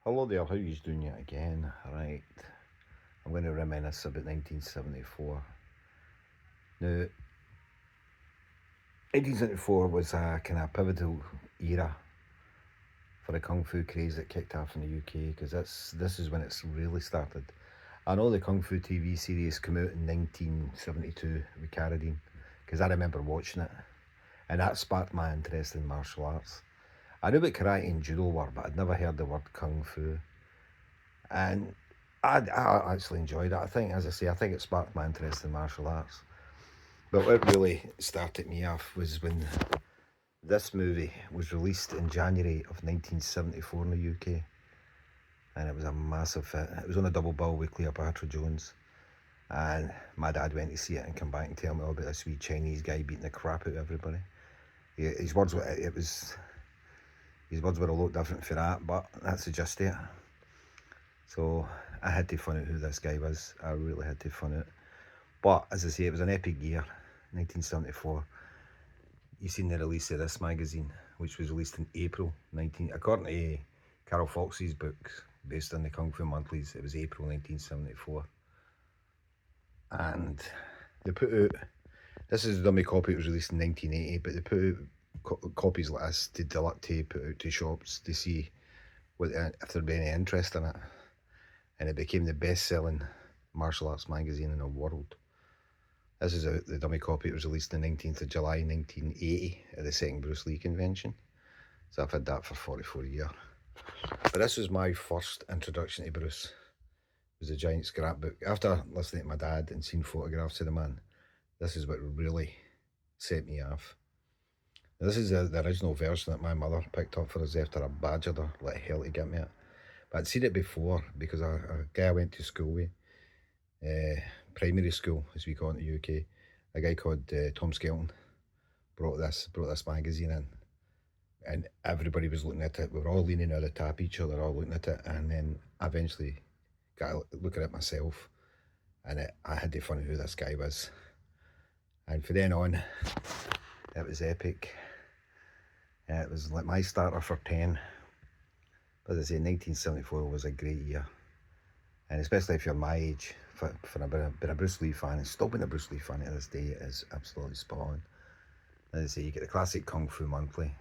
Hello there, how you doing yet again? Right, I'm going to reminisce about 1974. Now, 1974 was a kind of pivotal era for the Kung Fu craze that kicked off in the UK because this is when it's really started. I know the Kung Fu TV series came out in 1972 with Carradine because I remember watching it and that sparked my interest in martial arts. I knew what karate and judo were, but I'd never heard the word Kung Fu. And I actually enjoyed it. I think, as I say, I think it sparked my interest in martial arts. But what really started me off was when this movie was released in January of 1974 in the UK, and it was a massive hit. It was on a double bill with Cleopatra Jones, and my dad went to see it and come back and tell me all about this wee Chinese guy beating the crap out of everybody. His words were his words were a lot different for that, but that's the gist of it. So I had to find out who this guy was. I really had to find out. But as I say, it was an epic year, 1974. You seen the release of this magazine, which was released in April 19. According to Carol Fox's books, based on the Kung Fu Monthlies, it was April 1974, and they put out. This is the dummy copy. It was released in 1980, but they put out copies like this to put out to shops to see if there'd be any interest in it, and it became the best-selling martial arts magazine in the world. This is the dummy copy. It was released on the 19th of July 1980 at the second Bruce Lee convention. So I've had that for 44 years. But this was my first introduction to Bruce. It was a giant scrapbook. After listening to my dad and seeing photographs of the man, this is what really set me off. Now, this is the original version that my mother picked up for us after I badgered her like hell to get me it. But I'd seen it before because a guy I went to school with, primary school as we call it in the UK, a guy called Tom Skelton brought this magazine in, and everybody was looking at it. We were all leaning out the tap each other, all looking at it, and then I eventually got to look at it myself, and I had to find out who this guy was. And from then on, it was epic. It was like my starter for 10. But as I say, 1974 was a great year, and especially if you're my age, for being a Bruce Lee fan and still being a Bruce Lee fan to this day, is absolutely spot on. As I say, you get the classic Kung Fu Monthly.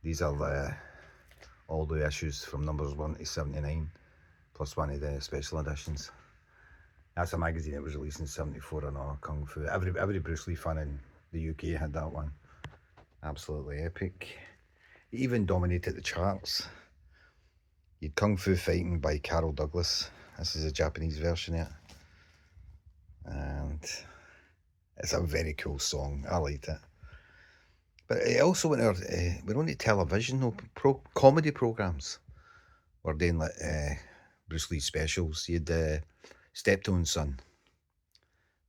These are all the issues from numbers 1 to 79, plus one of the special editions. That's a magazine that was released in 74 and all, Kung Fu. Every Bruce Lee fan in the UK had that one. Absolutely epic. It even dominated the charts. You had Kung Fu Fighting by Carol Douglas. This is a Japanese version of it. And it's a very cool song. I liked it. But it also went out, we're on to television, comedy programmes. We're doing like Bruce Lee specials. You had Steptone's Son,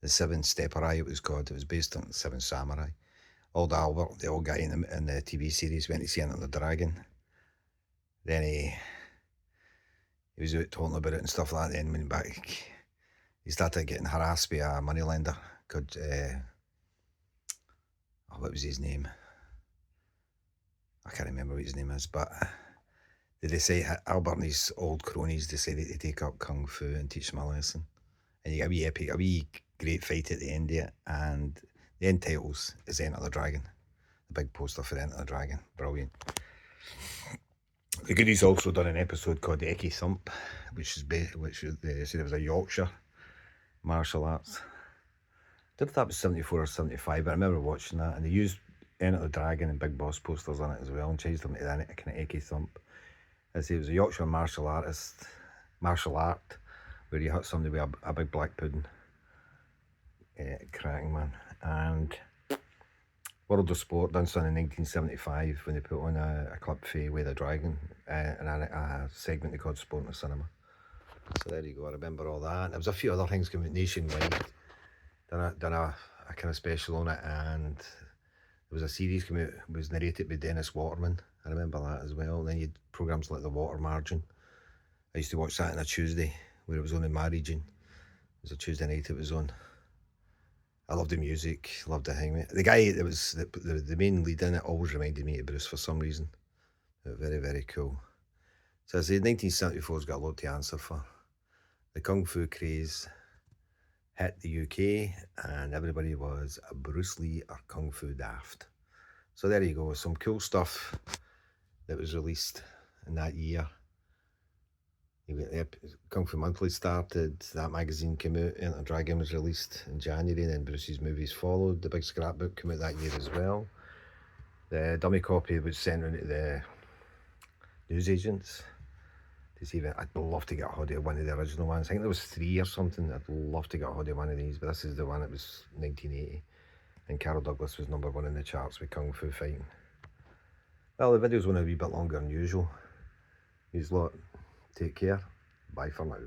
the Seven Stepperai it was called. It was based on Seven Samurai. Old Albert, the old guy in the TV series, went to see Enter the Dragon. Then he was out talking about it and stuff like that. Then went back, he started getting harassed by a moneylender called, what was his name? I can't remember what his name is, but they decide, Albert and his old cronies decided to take up Kung Fu and teach him a lesson. And you get a wee great fight at the end of it, and the end titles is Enter the Dragon. The big poster for Enter the Dragon. Brilliant. The Goodies also done an episode called Eki Thump, which they said it was a Yorkshire martial arts. I don't know if that was 74 or 75, but I remember watching that, and they used Enter the Dragon and Big Boss posters on it as well, and changed them to that kind of Eki Thump. I say it was a Yorkshire martial art where you hit somebody with a big black pudding. Cracking, man. And World of Sport done something in 1975 when they put on a clip for Way the Dragon and a segment they called Sport in the Cinema. So there you go, I remember all that. And there was a few other things coming nationwide. Done a kind of special on it, and there was a series coming out, it was narrated by Dennis Waterman. I remember that as well. And then you had programmes like The Water Margin. I used to watch that on a Tuesday where it was on in my region. It was a Tuesday night it was on. I loved the music, loved the hang with. The guy that was the main lead in it always reminded me of Bruce for some reason. Very, very cool. So I say 1974's got a lot to answer for. The Kung Fu craze hit the UK and everybody was a Bruce Lee or Kung Fu daft. So there you go, some cool stuff that was released in that year. Kung Fu Monthly started, that magazine came out, Enter Dragon was released in January, and then Bruce's movies followed. The big scrapbook came out that year as well. The dummy copy was sent around to the newsagents to see if I'd love to get a hold of one of the original ones. I think there was 3 or something. I'd love to get a hold of one of these, but this is the one that was 1980, and Carol Douglas was number 1 in the charts with Kung Fu Fighting. Well, the video's went a wee bit longer than usual. Use lot. Take care. Bye for now.